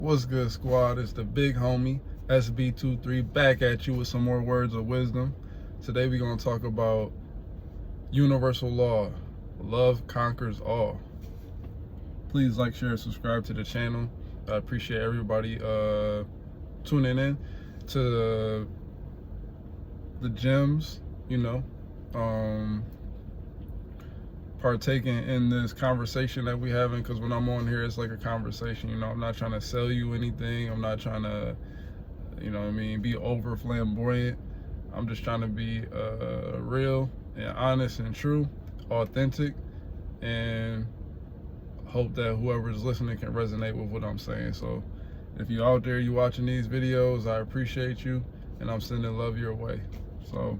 What's good, squad? It's the big homie SB23 back at you with some more words of wisdom. Today we're going to talk about universal law. Love conquers all. Please like, share, subscribe to the channel. I appreciate everybody tuning in to the gems, partaking in this conversation that we having, because when I'm on here, it's like a conversation. I'm not trying to sell you anything. I'm not trying to, be over flamboyant. I'm just trying to be real and honest and true, authentic, and hope that whoever's listening can resonate with what I'm saying. So if you're out there, you watching these videos, I appreciate you, and I'm sending love your way. So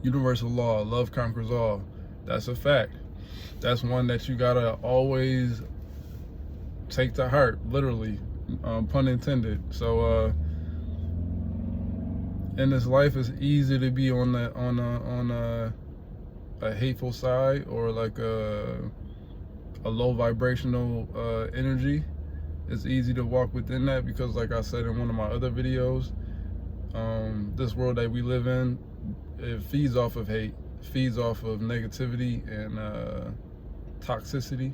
universal law, love conquers all. That's a fact. That's one that you gotta always take to heart, literally, pun intended. So in this life, it's easy to be on a hateful side, or like a low vibrational energy. It's easy to walk within that because, like I said in one of my other videos, this world that we live in, it feeds off of hate, feeds off of negativity and toxicity.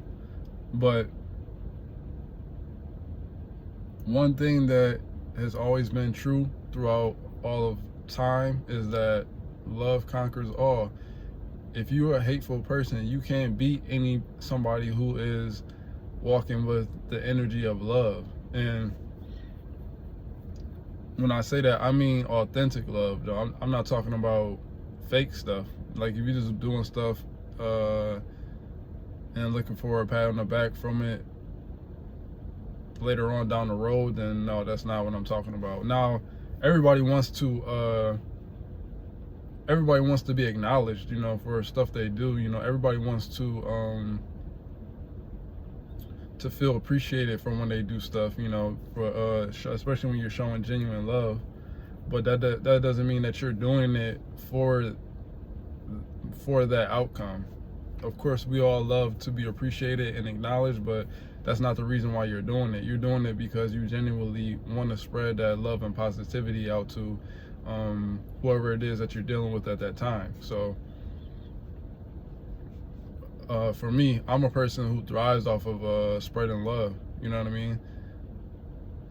But one thing that has always been true throughout all of time is that love conquers all. If you're a hateful person, you can't beat somebody who is walking with the energy of love. And when I say that, I mean authentic love, though. I'm not talking about fake stuff. Like, if you're just doing stuff and looking for a pat on the back from it later on down the road, then no, that's not what I'm talking about. Now, everybody wants to be acknowledged, for stuff they do. Everybody wants to feel appreciated from when they do stuff, especially when you're showing genuine love. But that doesn't mean that you're doing it for that outcome. Of course, we all love to be appreciated and acknowledged, but that's not the reason why you're doing it. You're doing it because you genuinely want to spread that love and positivity out to whoever it is that you're dealing with at that time. So for me, I'm a person who thrives off of spreading love. You know what I mean?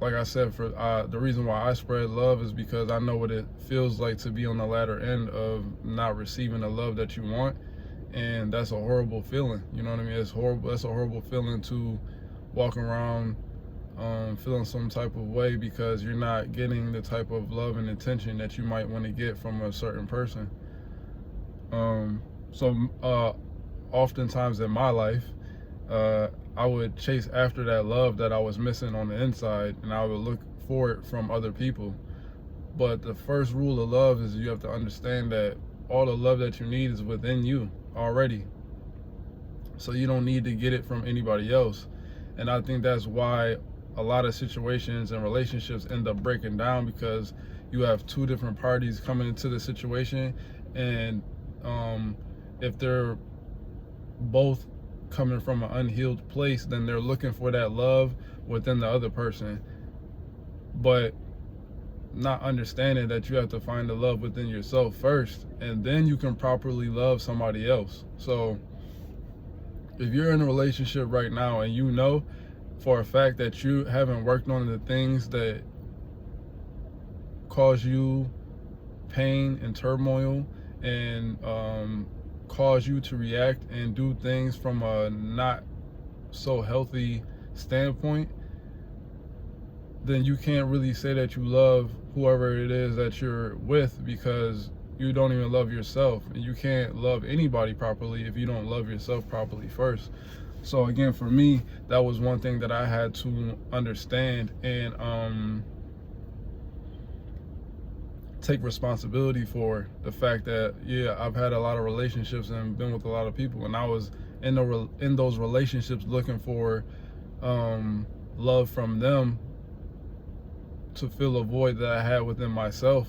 Like I said, for the reason why I spread love is because I know what it feels like to be on the latter end of not receiving the love that you want, and that's a horrible feeling. You know what I mean? It's horrible. That's a horrible feeling to walk around feeling some type of way because you're not getting the type of love and attention that you might want to get from a certain person. So oftentimes in my life, I would chase after that love that I was missing on the inside, and I would look for it from other people. But the first rule of love is you have to understand that all the love that you need is within you already. So you don't need to get it from anybody else. And I think that's why a lot of situations and relationships end up breaking down, because you have two different parties coming into the situation, and if they're both coming from an unhealed place, then they're looking for that love within the other person, but not understanding that you have to find the love within yourself first, and then you can properly love somebody else. So if you're in a relationship right now and you know for a fact that you haven't worked on the things that cause you pain and turmoil and cause you to react and do things from a not so healthy standpoint, then you can't really say that you love whoever it is that you're with, because you don't even love yourself. And you can't love anybody properly if you don't love yourself properly first. So again, for me, that was one thing that I had to understand and take responsibility for. The fact that, yeah, I've had a lot of relationships and been with a lot of people, and I was in those relationships looking for love from them to fill a void that I had within myself.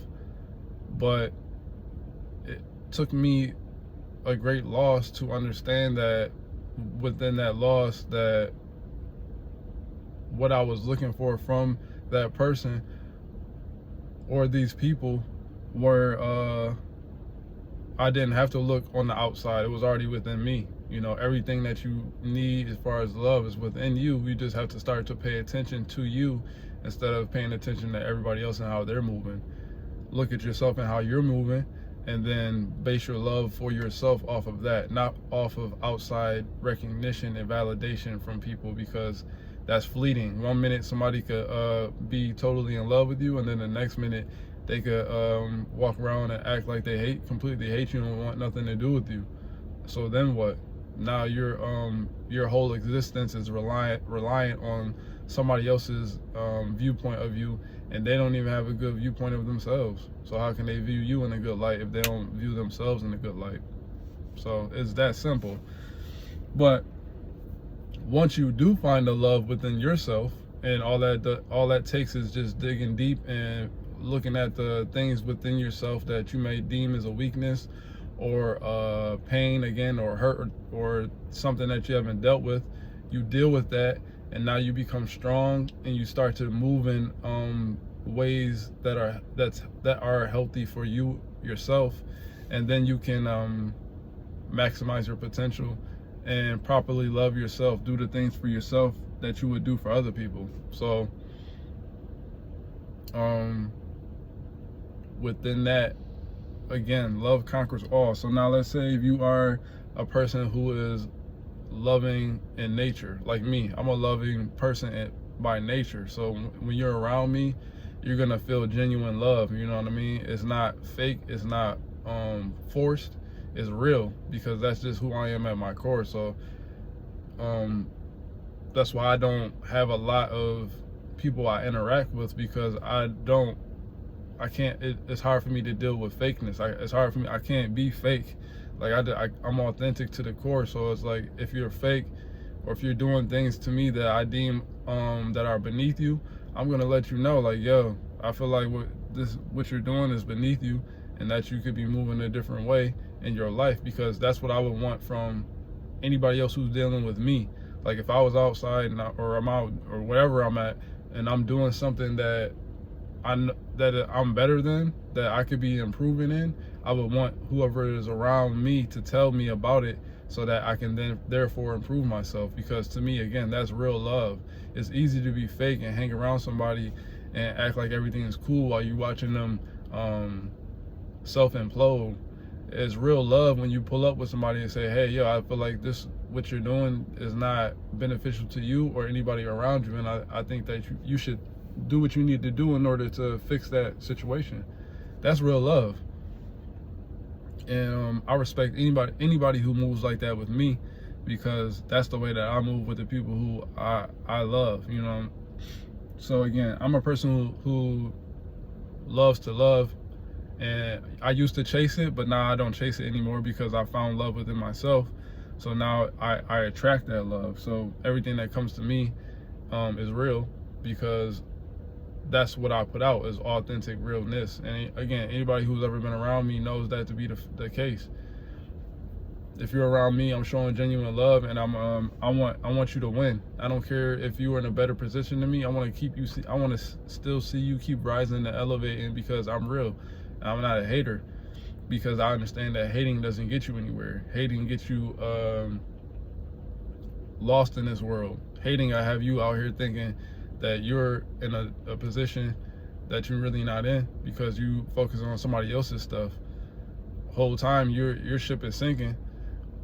But it took me a great loss to understand that within that loss, that what I was looking for from that person or these people were I didn't have to look on the outside. It was already within me. You know, everything that you need as far as love is within you. You just have to start to pay attention to you instead of paying attention to everybody else and how they're moving. Look at yourself and how you're moving, and then base your love for yourself off of that, not off of outside recognition and validation from people, because that's fleeting. One minute somebody could be totally in love with you, and then the next minute they could walk around and act like they completely hate you and want nothing to do with you. So then what? Now your whole existence is reliant on somebody else's viewpoint of you, and they don't even have a good viewpoint of themselves. So how can they view you in a good light if they don't view themselves in a good light? So it's that simple. But once you do find the love within yourself, and all that takes is just digging deep and looking at the things within yourself that you may deem as a weakness, or pain again, or hurt, or something that you haven't dealt with. You deal with that, and now you become strong, and you start to move in ways that are healthy for you yourself, and then you can maximize your potential and properly love yourself, do the things for yourself that you would do for other people. So within that, again, love conquers all. So now let's say if you are a person who is loving in nature, like me. I'm a loving person by nature. So when you're around me, you're gonna feel genuine love. You know what I mean? It's not fake. It's not forced. It's real, because that's just who I am at my core. So that's why I don't have a lot of people I interact with, because it's hard for me to deal with fakeness. It's hard for me. I can't be fake. Like I'm authentic to the core. So it's like, if you're fake, or if you're doing things to me that I deem that are beneath you, I'm gonna let you know, like, yo, I feel like what you're doing is beneath you, and that you could be moving a different way in your life, because that's what I would want from anybody else who's dealing with me. Like if I was outside or I'm out or wherever I'm at, and I'm doing something that I'm better than, that I could be improving in, I would want whoever is around me to tell me about it, so that I can then therefore improve myself. Because to me, again, that's real love. It's easy to be fake and hang around somebody and act like everything is cool while you're watching them self-implode. It's real love when you pull up with somebody and say, hey, yo, I feel like what you're doing is not beneficial to you or anybody around you, and I think that you should do what you need to do in order to fix that situation. That's real love. And I respect anybody who moves like that with me, because that's the way that I move with the people who I love, you know. So again, I'm a person who loves to love, and I used to chase it, but now I don't chase it anymore, because I found love within myself. So now I attract that love. So everything that comes to me is real, because that's what I put out, is authentic realness. And again, anybody who's ever been around me knows that to be the case. If you're around me, I'm showing genuine love, and I want you to win. I don't care if you are in a better position than me. I want to still see you keep rising and elevating, because I'm real. I'm not a hater, because I understand that hating doesn't get you anywhere. Hating gets you lost in this world. Hating, I have you out here thinking that you're in a position that you're really not in, because you focus on somebody else's stuff. Whole time your ship is sinking,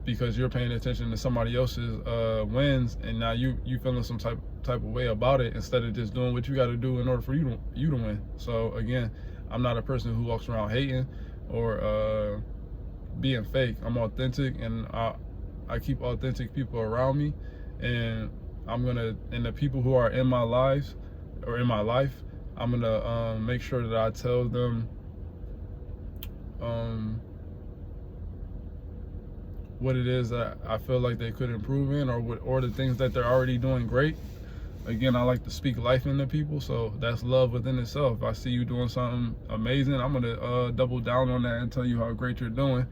because you're paying attention to somebody else's wins, and now you feeling some type of way about it, instead of just doing what you got to do in order for you to win. So again, I'm not a person who walks around hating or being fake. I'm authentic, and I keep authentic people around me, and and the people who are in my life, I'm gonna make sure that I tell them what it is that I feel like they could improve in, or the things that they're already doing great. Again, I like to speak life into people, so that's love within itself. If I see you doing something amazing, I'm gonna double down on that and tell you how great you're doing,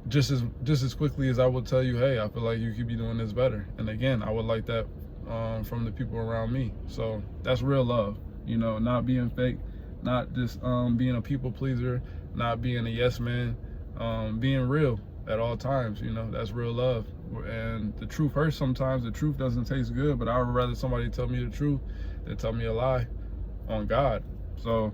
just as quickly as I will tell you, hey, I feel like you could be doing this better. And again, I would like that from the people around me. So that's real love, you know, not being fake, not just being a people pleaser, not being a yes man, being real at all times. You know, that's real love. And the truth hurts sometimes. The truth doesn't taste good, but I would rather somebody tell me the truth than tell me a lie on God. So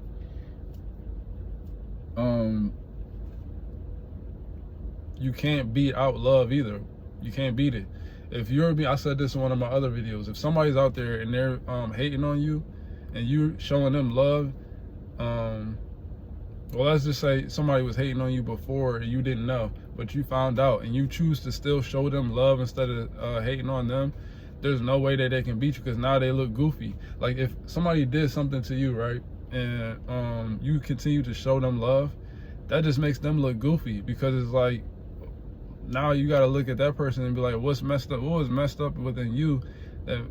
you can't beat out love either. You can't beat it. If you're I said this in one of my other videos, if somebody's out there and they're hating on you and you showing them love, well, let's just say somebody was hating on you before and you didn't know, but you found out and you choose to still show them love instead of hating on them, there's no way that they can beat you, because now they look goofy. Like if somebody did something to you, right, and you continue to show them love, that just makes them look goofy, because it's like, now you got to look at that person and be like, what's messed up? What was messed up within you that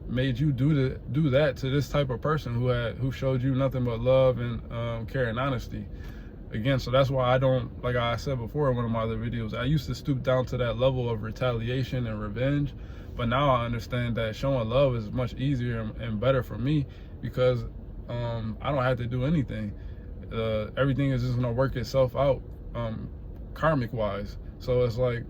made you do that to this type of person who showed you nothing but love and care and honesty? Again, so that's why I don't, like I said before in one of my other videos, I used to stoop down to that level of retaliation and revenge, but now I understand that showing love is much easier and better for me, because I don't have to do anything. Everything is just gonna work itself out karmic wise. So it's like,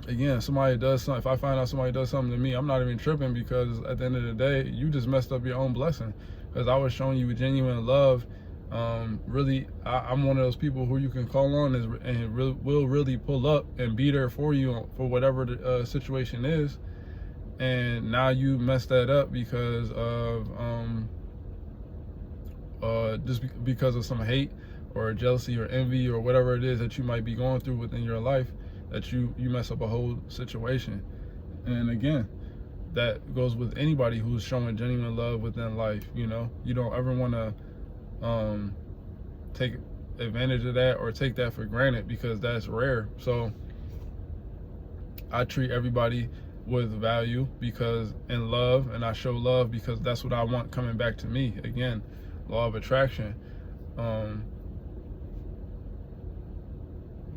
again, somebody does something, if I find out somebody does something to me, I'm not even tripping, because at the end of the day, you just messed up your own blessing, because I was showing you genuine love. Really, I'm one of those people who you can call on and will really pull up and be there for you for whatever the situation is. And now you messed that up because of just because of some hate or jealousy or envy or whatever it is that you might be going through within your life, that you mess up a whole situation. And again, that goes with anybody who's showing genuine love within life. You know, you don't ever want to take advantage of that or take that for granted, because that's rare. So I treat everybody with value because in love, and I show love because that's what I want coming back to me. Again, law of attraction.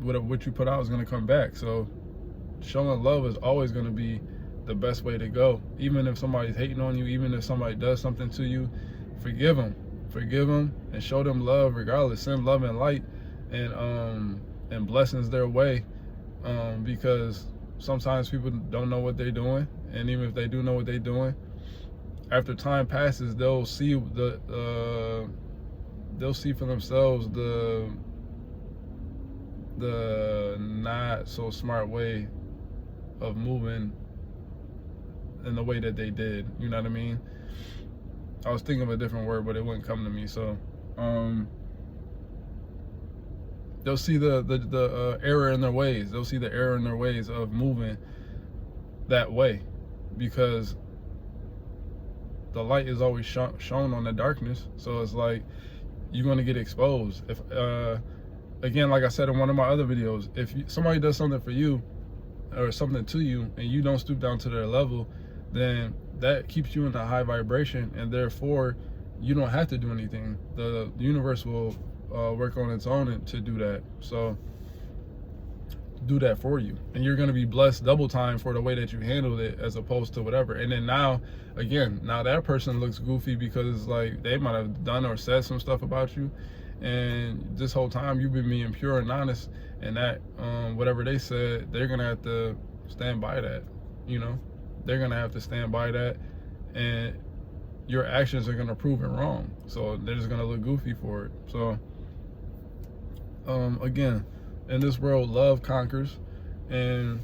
What you put out is going to come back. So showing love is always going to be the best way to go. Even if somebody's hating on you, even if somebody does something to you, forgive them and show them love regardless. Send love and light and blessings their way, because sometimes people don't know what they're doing, and even if they do know what they're doing, after time passes, they'll see for themselves the not so smart way of moving in the way that they did. You know what I mean? I was thinking of a different word, but it wouldn't come to me. So they'll see the error in their ways. They'll see the error in their ways of moving that way, because the light is always shown on the darkness. So it's like, you're going to get exposed. If again, like I said in one of my other videos, if somebody does something for you or something to you and you don't stoop down to their level, then that keeps you in a high vibration, and therefore you don't have to do anything. The universe will work on its own to do that. So do that for you, and you're going to be blessed double time for the way that you handled it, as opposed to whatever. And then now that person looks goofy because like they might have done or said some stuff about you, and this whole time you've been being pure and honest, and that whatever they said, they're gonna have to stand by that. You know, they're gonna have to stand by that, and your actions are gonna prove it wrong. So they're just gonna look goofy for it. So again, in this world, love conquers, and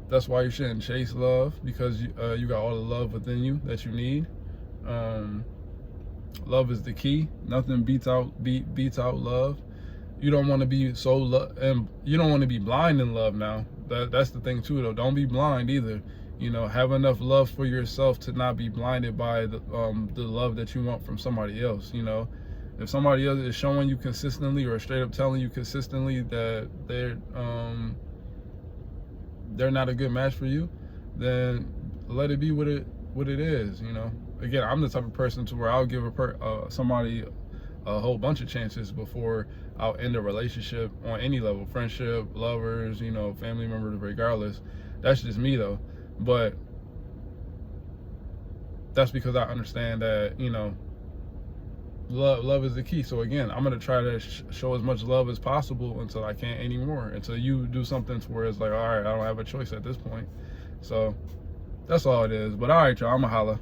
that's why you shouldn't chase love, because you got all the love within you that you need. Love is the key. Nothing beats out love. You don't want to be and you don't want to be blind in love. Now that's the thing too, though. Don't be blind either. You know, have enough love for yourself to not be blinded by the love that you want from somebody else. You know, if somebody else is showing you consistently or straight up telling you consistently that they're not a good match for you, then let it be what it is. You know, again, I'm the type of person to where I'll give somebody a whole bunch of chances before I'll end a relationship on any level, friendship, lovers, you know, family members, regardless. That's just me though. But that's because I understand that, you know, love is the key. So again, I'm gonna try to show as much love as possible until I can't anymore, until you do something to where it's like, all right, I don't have a choice at this point. So that's all it is. But all right, y'all, I'ma holla.